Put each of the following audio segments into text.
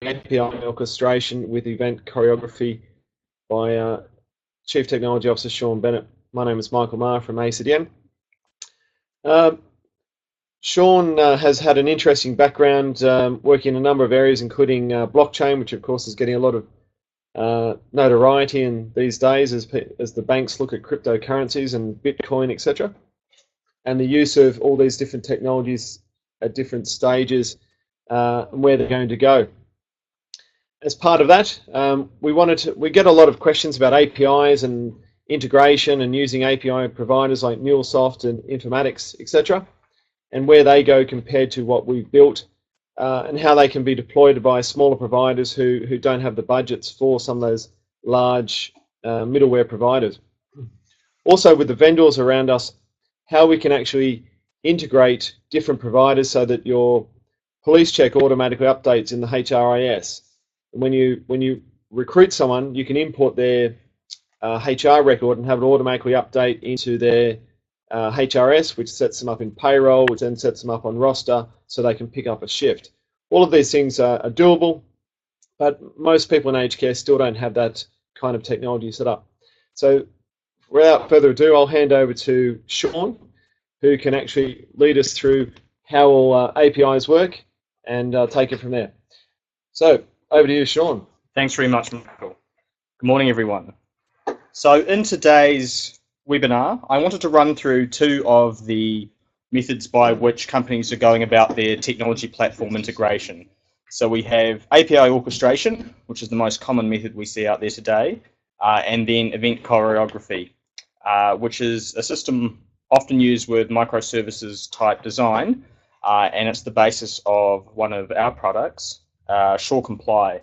API Orchestration with Event Choreography by Chief Technology Officer Sean Bennett. My name is Michael Maher from ACDM. Sean has had an interesting background working in a number of areas, including blockchain, which of course is getting a lot of notoriety in these days as the banks look at cryptocurrencies and Bitcoin, etc. And the use of all these different technologies at different stages and where they're going to go. As part of that, we get a lot of questions about APIs and integration and using API providers like MuleSoft and Informatics, etc., and where they go compared to what we've built, and how they can be deployed by smaller providers who don't have the budgets for some of those large middleware providers. Also, with the vendors around us, how we can actually integrate different providers so that your police check automatically updates in the HRIS. When you recruit someone, you can import their HR record and have it automatically update into their HRS, which sets them up in payroll, which then sets them up on roster so they can pick up a shift. All of these things are doable, but most people in aged care still don't have that kind of technology set up. So without further ado, I'll hand over to Sean, who can actually lead us through how all APIs work and take it from there. So over to you, Sean. Thanks very much, Michael. Good morning, everyone. So in today's webinar, I wanted to run through two of the methods by which companies are going about their technology platform integration. So we have API orchestration, which is the most common method we see out there today, and then event choreography, which is a system often used with microservices type design, and it's the basis of one of our products, SureComply,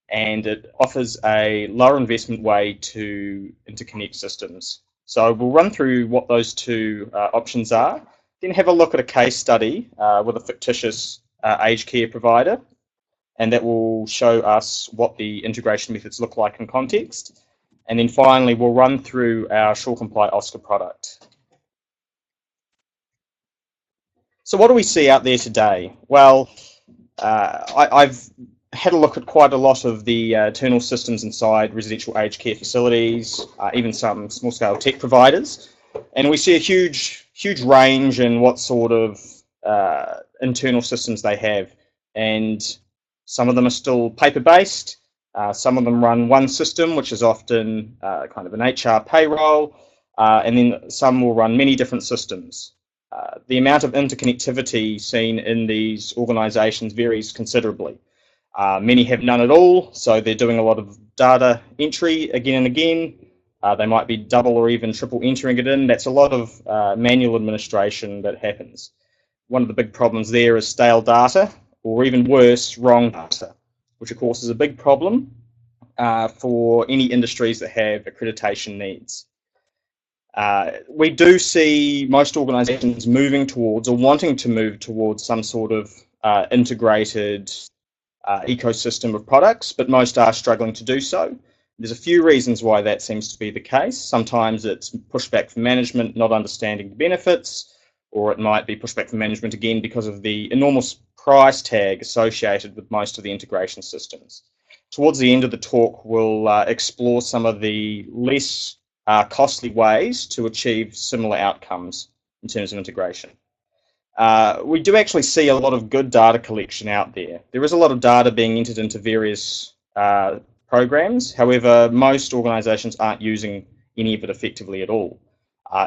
and it offers a lower investment way to interconnect systems. So we'll run through what those two options are, then have a look at a case study with a fictitious aged care provider, and that will show us what the integration methods look like in context. And then finally, we'll run through our SureComply OSCAR product. So what do we see out there today? Well, I've had a look at quite a lot of the internal systems inside residential aged care facilities, even some small-scale tech providers, and we see a huge range in what sort of internal systems they have. And some of them are still paper-based, some of them run one system, which is often kind of an HR payroll, and then some will run many different systems. The amount of interconnectivity seen in these organisations varies considerably. Many have none at all, so they're doing a lot of data entry again and again. They might be double or even triple entering it in. That's a lot of manual administration that happens. One of the big problems there is stale data, or even worse, wrong data, which of course is a big problem for any industries that have accreditation needs. We do see most organisations moving towards or wanting to move towards some sort of integrated ecosystem of products, but most are struggling to do so. There's a few reasons why that seems to be the case. Sometimes it's pushback from management not understanding the benefits, or it might be pushback from management again because of the enormous price tag associated with most of the integration systems. Towards the end of the talk, we'll explore some of the less costly ways to achieve similar outcomes in terms of integration. We do actually see a lot of good data collection out there. There is a lot of data being entered into various programs. However, most organisations aren't using any of it effectively at all.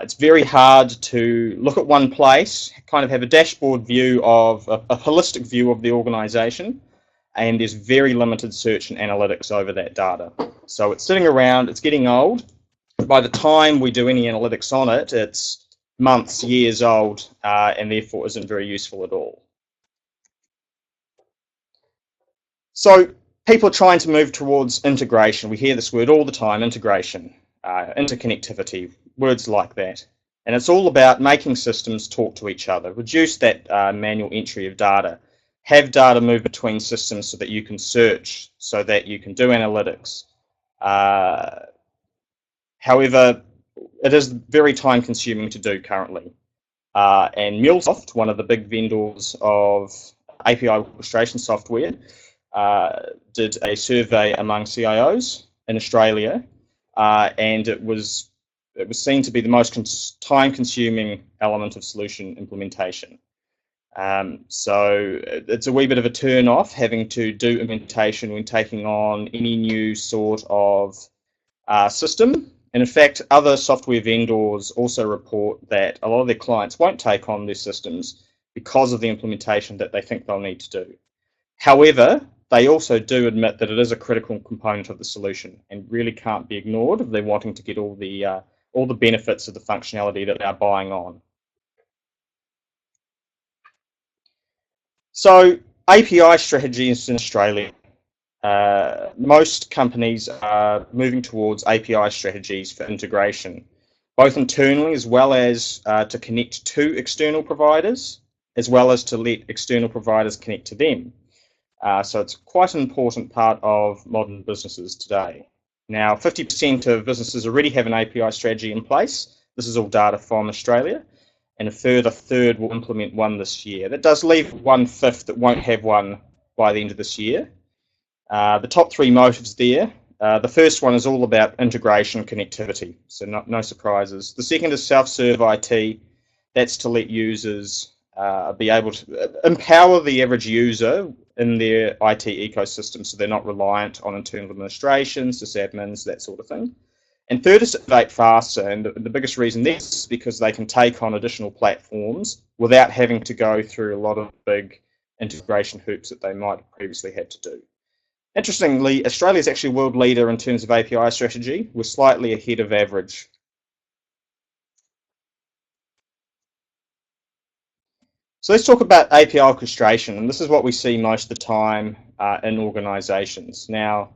It's very hard to look at one place, kind of have a dashboard view of a holistic view of the organisation, and there's very limited search and analytics over that data. So it's sitting around, it's getting old. By the time we do any analytics on it, it's months, years old, and therefore isn't very useful at all. So people are trying to move towards integration. We hear this word all the time, integration, interconnectivity, words like that. And it's all about making systems talk to each other, reduce that manual entry of data, have data move between systems so that you can search, so that you can do analytics. However, it is very time consuming to do currently. And MuleSoft, one of the big vendors of API orchestration software, did a survey among CIOs in Australia, and it was seen to be the most time-consuming element of solution implementation. So it's a wee bit of a turn-off having to do implementation when taking on any new sort of system. And in fact, other software vendors also report that a lot of their clients won't take on their systems because of the implementation that they think they'll need to do. However, they also do admit that it is a critical component of the solution and really can't be ignored if they're wanting to get all the benefits of the functionality that they're buying on. So API strategies in Australia. Most companies are moving towards API strategies for integration, both internally as well as to connect to external providers, as well as to let external providers connect to them. So it's quite an important part of modern businesses today. Now, 50% of businesses already have an API strategy in place. This is all data from Australia, and a further third will implement one this year. That does leave 1/5 that won't have one by the end of this year. The top three motives there. The first one is all about integration connectivity, so no surprises. The second is self-serve IT. That's to let users be able to empower the average user in their IT ecosystem so they're not reliant on internal administration, sysadmins, that sort of thing. And third is innovate faster, and the biggest reason this is because they can take on additional platforms without having to go through a lot of big integration hoops that they might have previously had to do. Interestingly, Australia is actually a world leader in terms of API strategy. We're slightly ahead of average. So let's talk about API orchestration, and this is what we see most of the time in organizations. Now,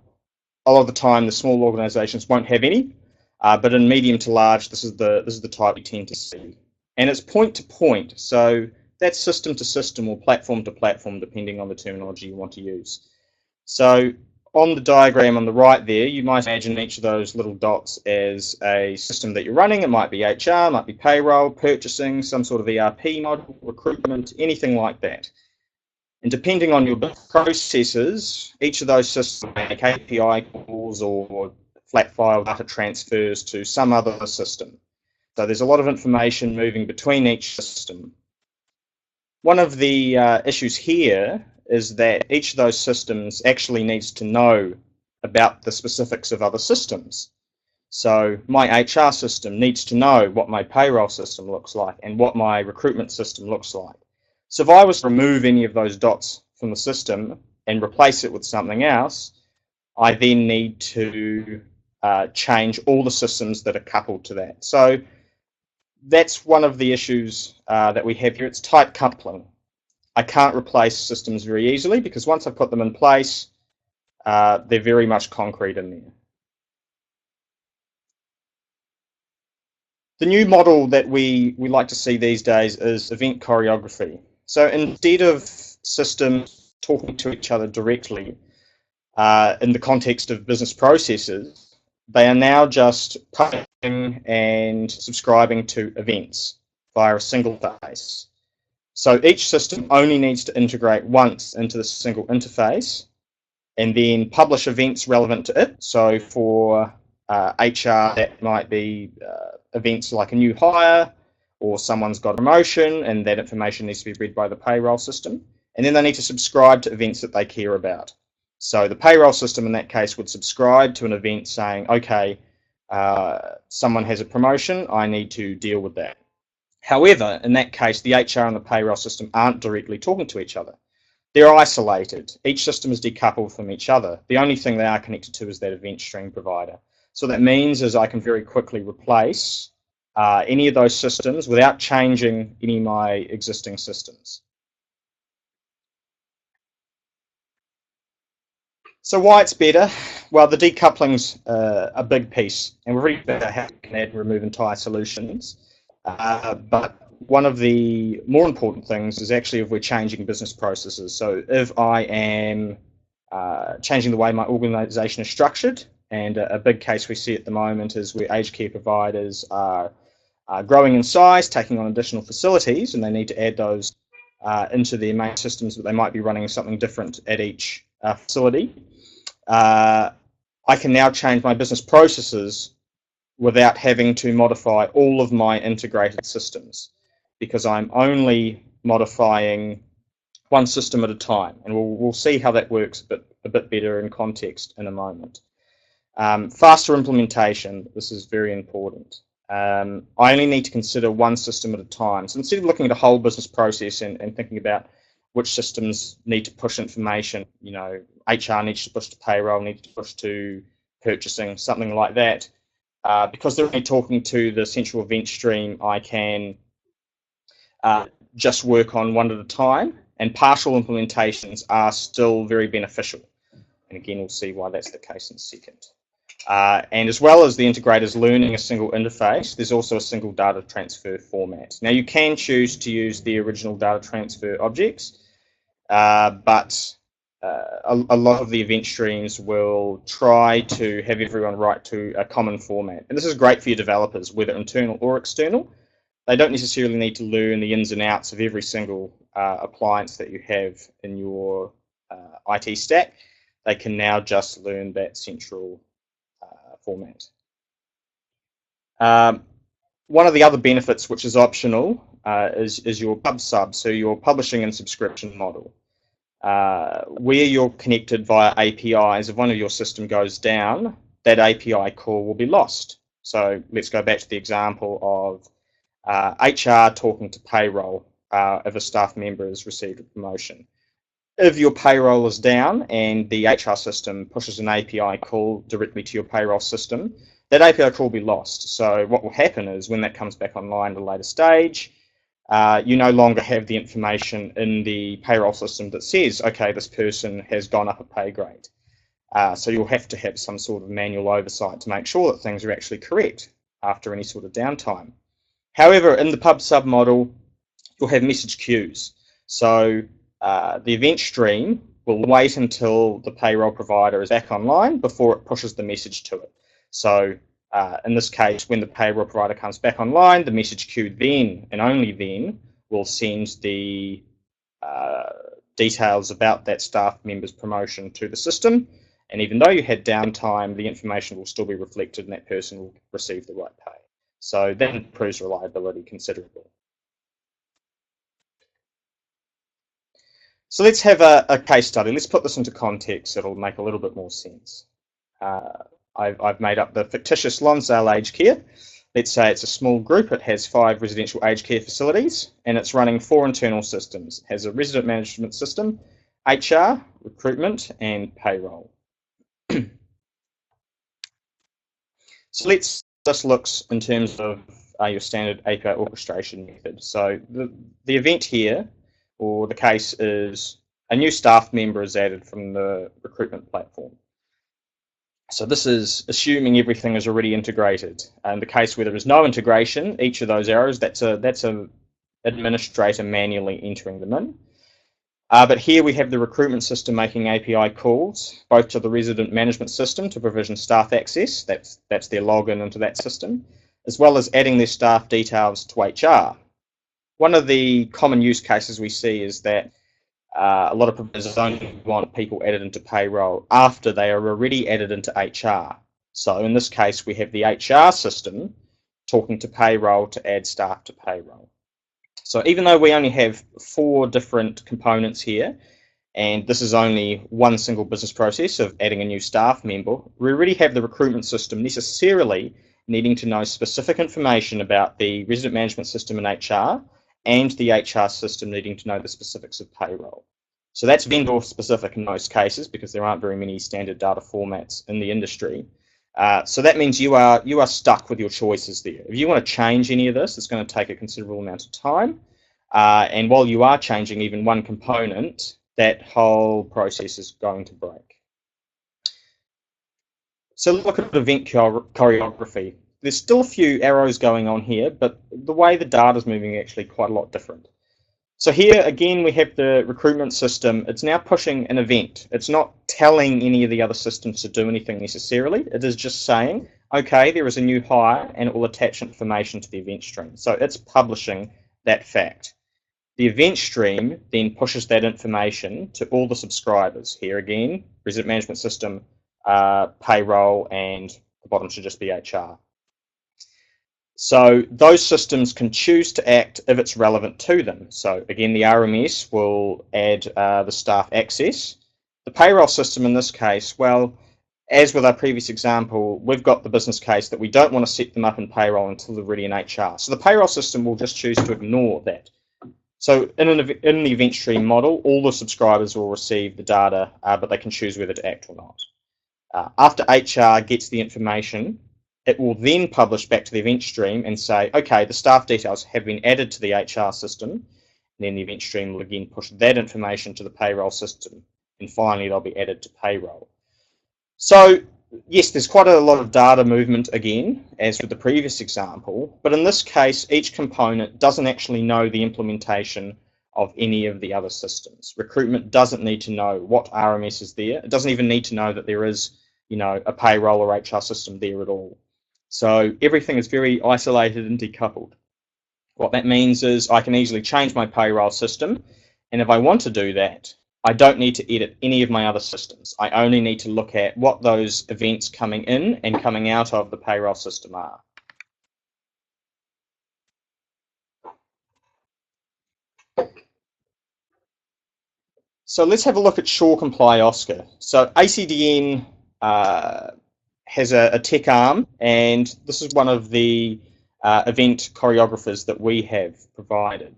a lot of the time, the small organizations won't have any, but in medium to large, this is the type we tend to see. And it's point to point, so that's system to system or platform to platform, depending on the terminology you want to use. So on the diagram on the right there, you might imagine each of those little dots as a system that you're running. It might be HR, might be payroll, purchasing, some sort of ERP model, recruitment, anything like that. And depending on your processes, each of those systems make API calls or flat file data transfers to some other system. So there's a lot of information moving between each system. One of the issues here is that each of those systems actually needs to know about the specifics of other systems. So my HR system needs to know what my payroll system looks like and what my recruitment system looks like. So if I was to remove any of those dots from the system and replace it with something else, I then need to change all the systems that are coupled to that. So that's one of the issues that we have here. It's tight coupling. I can't replace systems very easily because once I've put them in place, they're very much concrete in there. The new model that we like to see these days is event choreography. So instead of systems talking to each other directly in the context of business processes, they are now just publishing and subscribing to events via a single interface. So each system only needs to integrate once into the single interface and then publish events relevant to it. So for HR, that might be events like a new hire or someone's got a promotion, and that information needs to be read by the payroll system. And then they need to subscribe to events that they care about. So the payroll system in that case would subscribe to an event saying, okay, someone has a promotion, I need to deal with that. However, in that case, the HR and the payroll system aren't directly talking to each other. They're isolated. Each system is decoupled from each other. The only thing they are connected to is that event stream provider. So that means is I can very quickly replace any of those systems without changing any of my existing systems. So why it's better? Well, the decoupling's a big piece, and we're really about how we can add and remove entire solutions. But one of the more important things is actually if we're changing business processes. So if I am changing the way my organisation is structured, and a big case we see at the moment is where aged care providers are growing in size, taking on additional facilities, and they need to add those into their main systems, but they might be running something different at each facility, I can now change my business processes without having to modify all of my integrated systems, because I'm only modifying one system at a time, and we'll see how that works a bit better in context in a moment. Faster implementation, this is very important. I only need to consider one system at a time. So instead of looking at a whole business process and thinking about which systems need to push information, you know, HR needs to push to payroll, needs to push to purchasing, something like that, because they're only talking to the central event stream, I can just work on one at a time, and partial implementations are still very beneficial. And again, we'll see why that's the case in a second. And as well as the integrators learning a single interface, there's also a single data transfer format. Now, you can choose to use the original data transfer objects, but a lot of the event streams will try to have everyone write to a common format. And this is great for your developers, whether internal or external. They don't necessarily need to learn the ins and outs of every single appliance that you have in your IT stack. They can now just learn that central format. One of the other benefits, which is optional, is your pub sub, so your publishing and subscription model. Where you're connected via APIs, if one of your system goes down, that API call will be lost. So let's go back to the example of HR talking to payroll if a staff member has received a promotion. If your payroll is down and the HR system pushes an API call directly to your payroll system, that API call will be lost. So what will happen is when that comes back online at a later stage, you no longer have the information in the payroll system that says, okay, this person has gone up a pay grade. So you'll have to have some sort of manual oversight to make sure that things are actually correct after any sort of downtime. However, in the pub sub model, you'll have message queues. So the event stream will wait until the payroll provider is back online before it pushes the message to it. So in this case, when the payroll provider comes back online, the message queue then, and only then, will send the details about that staff member's promotion to the system. And even though you had downtime, the information will still be reflected and that person will receive the right pay. So that improves reliability considerably. So let's have a case study. Let's put this into context. It'll make a little bit more sense. I've made up the fictitious Lonsdale aged care. Let's say it's a small group. It has 5 residential aged care facilities, and it's running 4 internal systems. It has a resident management system, HR, recruitment, and payroll. So let's just look in terms of your standard API orchestration method. So the event here, or the case, is a new staff member is added from the recruitment platform. So this is assuming everything is already integrated. In the case where there is no integration, each of those arrows, that's an administrator manually entering them in. But here we have the recruitment system making API calls, both to the resident management system to provision staff access, that's their login into that system, as well as adding their staff details to HR. One of the common use cases we see is that a lot of providers only want people added into payroll after they are already added into HR. So in this case, we have the HR system talking to payroll to add staff to payroll. So even though we only have 4 different components here, and this is only one single business process of adding a new staff member, we already have the recruitment system necessarily needing to know specific information about the resident management system in HR, and the HR system needing to know the specifics of payroll. So that's vendor specific in most cases because there aren't very many standard data formats in the industry. So that means you are stuck with your choices there. If you want to change any of this, it's going to take a considerable amount of time. And while you are changing even one component, that whole process is going to break. So look at event choreography. There's still a few arrows going on here, but the way the data is moving is actually quite a lot different. So here, again, we have the recruitment system. It's now pushing an event. It's not telling any of the other systems to do anything necessarily. It is just saying, okay, there is a new hire, and it will attach information to the event stream. So it's publishing that fact. The event stream then pushes that information to all the subscribers. Here again, resident management system, payroll, and the bottom should just be HR. So those systems can choose to act if it's relevant to them. So again, the RMS will add the staff access. The payroll system in this case, well, as with our previous example, we've got the business case that we don't want to set them up in payroll until they're ready in HR. So the payroll system will just choose to ignore that. So in the event stream model, all the subscribers will receive the data, but they can choose whether to act or not. After HR gets the information, it will then publish back to the event stream and say, okay, the staff details have been added to the HR system. And then the event stream will again push that information to the payroll system. And finally, they'll be added to payroll. So yes, there's quite a lot of data movement again, as with the previous example. But in this case, each component doesn't actually know the implementation of any of the other systems. Recruitment doesn't need to know what RMS is there. It doesn't even need to know that there is, a payroll or HR system there at all. So everything is very isolated and decoupled. What that means is I can easily change my payroll system, and if I want to do that, I don't need to edit any of my other systems. I only need to look at what those events coming in and coming out of the payroll system are. So let's have a look at SureComply OSCAR. So ACDN has a tech arm, and this is one of the event choreographers that we have provided.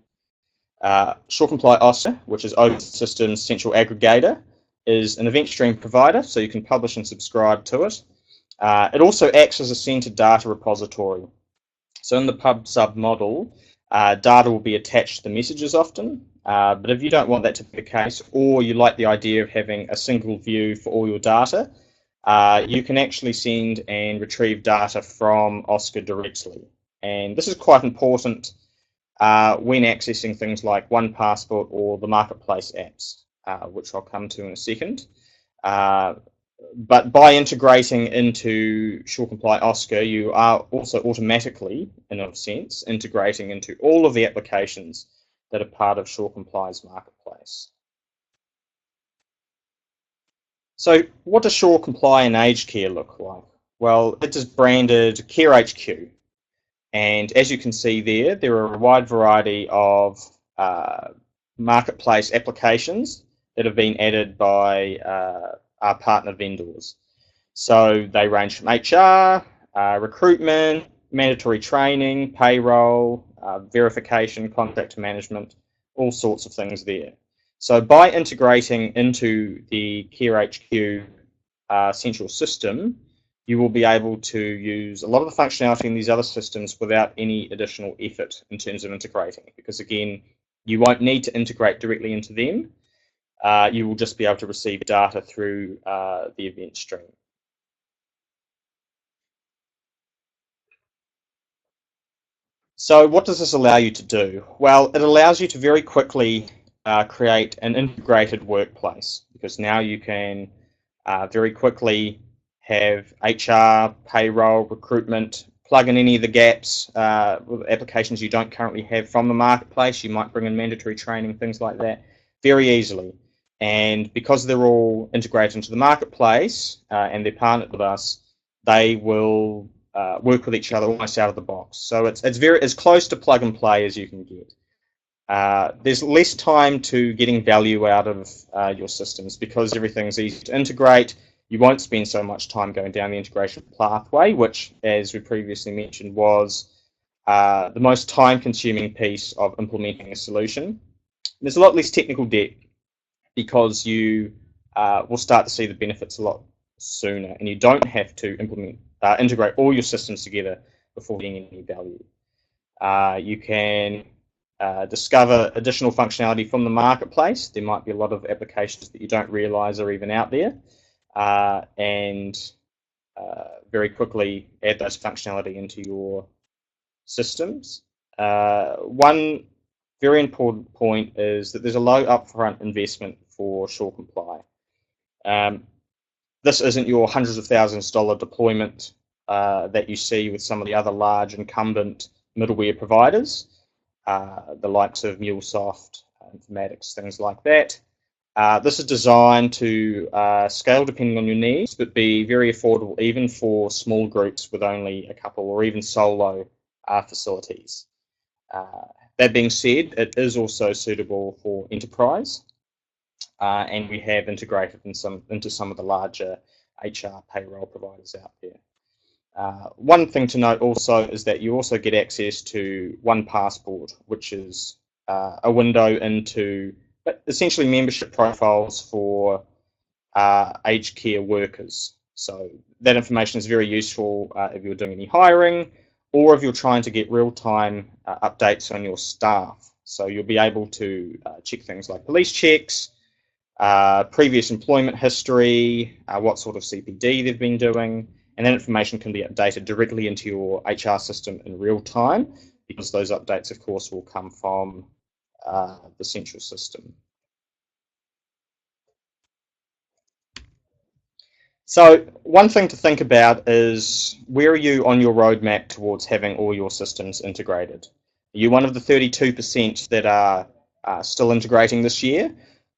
SureComply OSCAR, which is Open Systems Central Aggregator, is an event stream provider, so you can publish and subscribe to it. It also acts as a centered data repository. So in the pub-sub model, data will be attached to the messages often, but if you don't want that to be the case, or you like the idea of having a single view for all your data, you can actually send and retrieve data from OSCAR directly. And this is quite important when accessing things like OnePassport or the marketplace apps, which I'll come to in a second. But by integrating into SureComply OSCAR, you are also automatically, in a sense, integrating into all of the applications that are part of SureComply's marketplace. So what does SureComply and Aged Care look like? Well, it is branded Care HQ. And as you can see there are a wide variety of marketplace applications that have been added by our partner vendors. So they range from HR, recruitment, mandatory training, payroll, verification, contract management, all sorts of things there. So by integrating into the Care HQ central system, you will be able to use a lot of the functionality in these other systems without any additional effort in terms of integrating. Because again, you won't need to integrate directly into them. You will just be able to receive data through the event stream. So what does this allow you to do? Well, it allows you to very quickly create an integrated workplace, because now you can very quickly have HR, payroll, recruitment, plug in any of the gaps with applications you don't currently have from the marketplace. You might bring in mandatory training, things like that, very easily. And because they're all integrated into the marketplace and they're partnered with us, they will work with each other almost out of the box. So it's as close to plug and play as you can get. There's less time to getting value out of your systems because everything's easy to integrate. You won't spend so much time going down the integration pathway, which, as we previously mentioned, was the most time-consuming piece of implementing a solution. There's a lot less technical debt because you will start to see the benefits a lot sooner, and you don't have to integrate all your systems together before getting any value. You can discover additional functionality from the marketplace. There might be a lot of applications that you don't realize are even out there, and very quickly add those functionality into your systems. One very important point is that there's a low upfront investment for SureComply. This isn't your hundreds of thousands of dollar deployment that you see with some of the other large incumbent middleware providers. the likes of MuleSoft, Informatics, things like that. This is designed to scale depending on your needs, but be very affordable even for small groups with only a couple or even solo facilities. That being said, it is also suitable for enterprise, and we have integrated into some of the larger HR payroll providers out there. One thing to note also is that you also get access to One Passport, which is a window into essentially membership profiles for aged care workers. So that information is very useful if you're doing any hiring or if you're trying to get real-time updates on your staff. So you'll be able to check things like police checks, previous employment history, what sort of CPD they've been doing, and that information can be updated directly into your HR system in real time, because those updates, of course, will come from the central system. So one thing to think about is, where are you on your roadmap towards having all your systems integrated? Are you one of the 32% that are still integrating this year?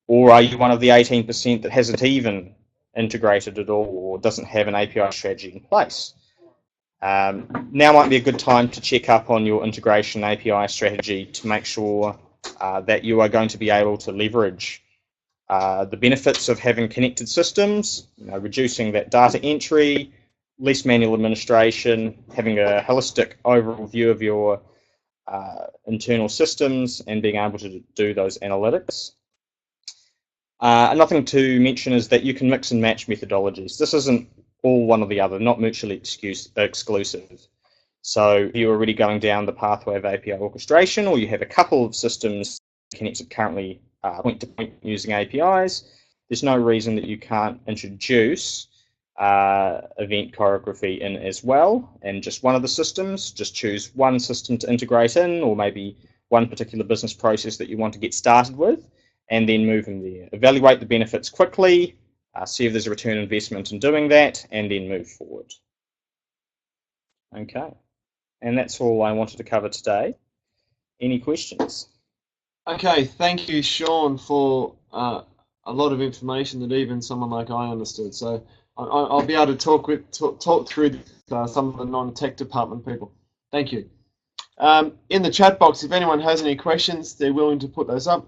Or are you one of the 18% that hasn't even integrated at all or doesn't have an API strategy in place? Now might be a good time to check up on your integration API strategy to make sure that you are going to be able to leverage the benefits of having connected systems, reducing that data entry, less manual administration, having a holistic overall view of your internal systems and being able to do those analytics. Another thing to mention is that you can mix and match methodologies. This isn't all one or the other, not mutually exclusive. So if you're already going down the pathway of API orchestration, or you have a couple of systems connected currently point-to-point using APIs, there's no reason that you can't introduce event choreography in as well, and just one of the systems. Just choose one system to integrate in, or maybe one particular business process that you want to get started with, and then move in there. Evaluate the benefits quickly, see if there's a return on investment in doing that, and then move forward. Okay, and that's all I wanted to cover today. Any questions? Okay, thank you, Sean, for a lot of information that even someone like I understood. So I'll be able to talk through some of the non-tech department people. Thank you. In the chat box, if anyone has any questions, they're willing to put those up.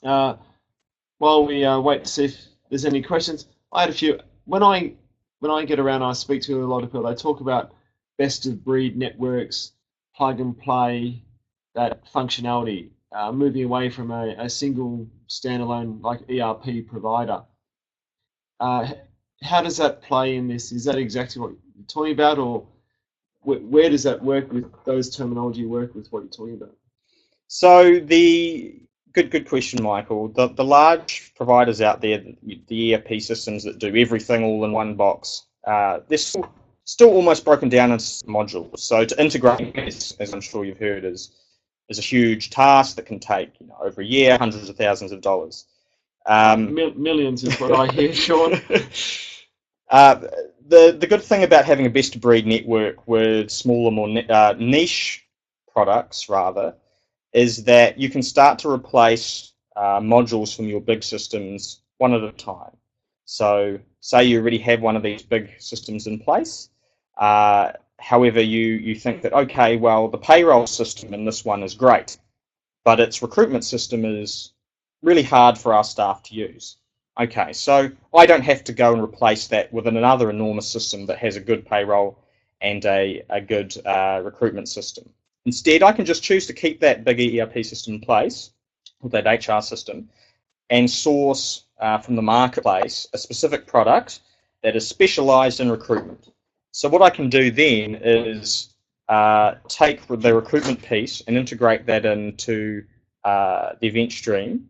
While we wait to see if there's any questions, I had a few. When I get around, I speak to a lot of people. They talk about best-of-breed networks, plug and play, that functionality. Moving away from a single standalone like ERP provider. How does that play in this? Is that exactly what you're talking about, or where does that work with those terminology work with what you're talking about? So the good question, Michael. The large providers out there, the ERP systems that do everything all in one box, they're still almost broken down into modules. So to integrate this, as I'm sure you've heard, is a huge task that can take over a year, hundreds of thousands of dollars. Millions is what I hear, Sean. The good thing about having a best-of-breed network with smaller, more niche products, rather, is that you can start to replace modules from your big systems one at a time. So say you already have one of these big systems in place. However, you think that, okay, well, the payroll system in this one is great, but its recruitment system is really hard for our staff to use. Okay, so I don't have to go and replace that with another enormous system that has a good payroll and a good recruitment system. Instead, I can just choose to keep that big ERP system in place, with that HR system, and source from the marketplace a specific product that is specialized in recruitment. So what I can do then is take the recruitment piece and integrate that into the event stream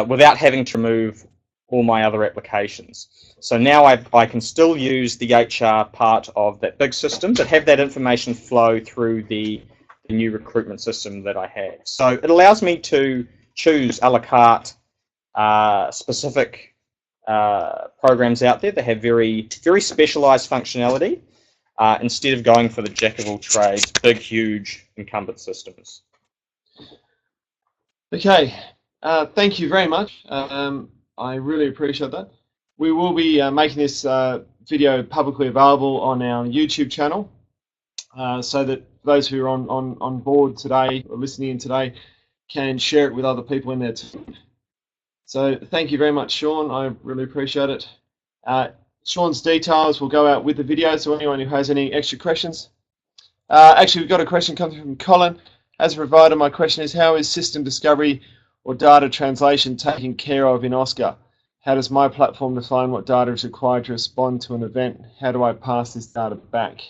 without having to remove all my other applications. So now I can still use the HR part of that big system, but have that information flow through the new recruitment system that I have. So it allows me to choose a la carte specific programs out there that have very specialized functionality instead of going for the jack of all trades, big, huge incumbent systems. Okay, thank you very much. I really appreciate that. We will be making this video publicly available on our YouTube channel, so that those who are on board today or listening in today can share it with other people in their team. So thank you very much, Sean. I really appreciate it. Sean's details will go out with the video, so anyone who has any extra questions. Actually, we've got a question coming from Colin. As a provider, my question is, how is system discovery or data translation taken care of in OSCAR? How does my platform define what data is required to respond to an event? How do I pass this data back?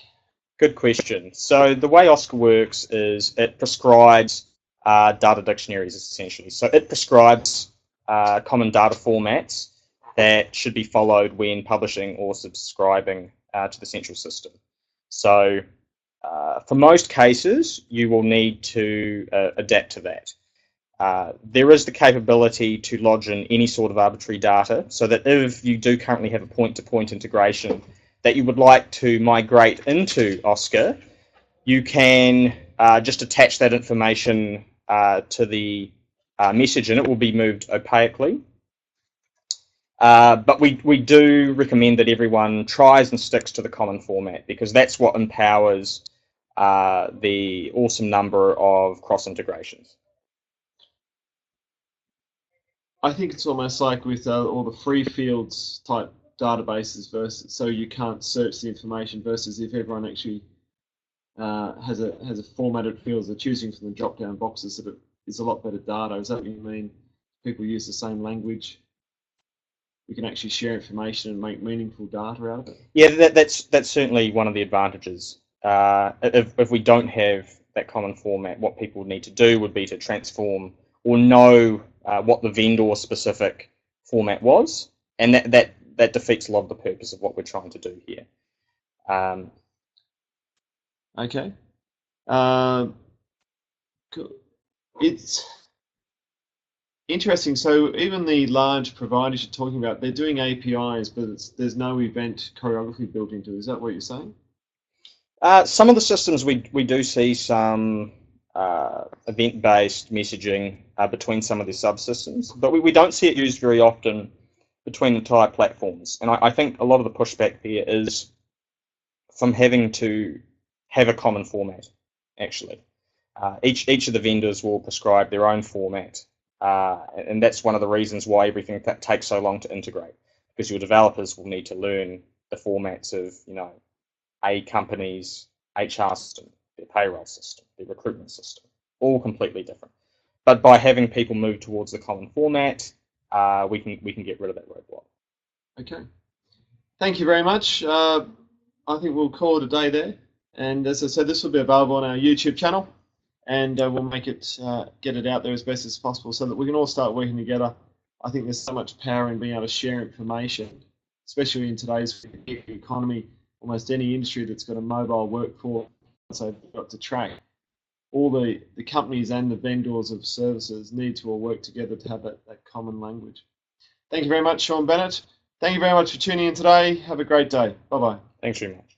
Good question. So the way OSCAR works is it prescribes data dictionaries, essentially. So it prescribes common data formats that should be followed when publishing or subscribing to the central system. So for most cases, you will need to adapt to that. There is the capability to lodge in any sort of arbitrary data, so that if you do currently have a point-to-point integration that you would like to migrate into OSCAR, you can just attach that information to the message, and it will be moved opaquely. But we do recommend that everyone tries and sticks to the common format, because that's what empowers the awesome number of cross integrations. I think it's almost like with all the free fields type databases versus, so you can't search the information, versus if everyone actually has a formatted fields they're choosing from the drop down boxes, that it is a lot better data. Is that what you mean? People use the same language, we can actually share information and make meaningful data out of it. Yeah, that's certainly one of the advantages. If we don't have that common format, what people need to do would be to transform or know what the vendor specific format was, and that defeats a lot of the purpose of what we're trying to do here. Okay. It's interesting. So even the large providers you're talking about, they're doing APIs, but there's no event choreography built into it. Is that what you're saying? Some of the systems we do see some event-based messaging between some of the subsystems, but we don't see it used very often between entire platforms. And I think a lot of the pushback there is from having to have a common format, actually. Each of the vendors will prescribe their own format, and that's one of the reasons why everything takes so long to integrate, because your developers will need to learn the formats of, a company's HR system, their payroll system, their recruitment system, all completely different. But by having people move towards the common format, we can get rid of that roadblock. Okay. Thank you very much. I think we'll call it a day there. And as I said, this will be available on our YouTube channel, and we'll make it get it out there as best as possible so that we can all start working together. I think there's so much power in being able to share information, especially in today's economy. Almost any industry that's got a mobile workforce, so they've got to track. All the companies and the vendors of services need to all work together to have that common language. Thank you very much, Sean Bennett. Thank you very much for tuning in today. Have a great day. Bye-bye. Thanks very much.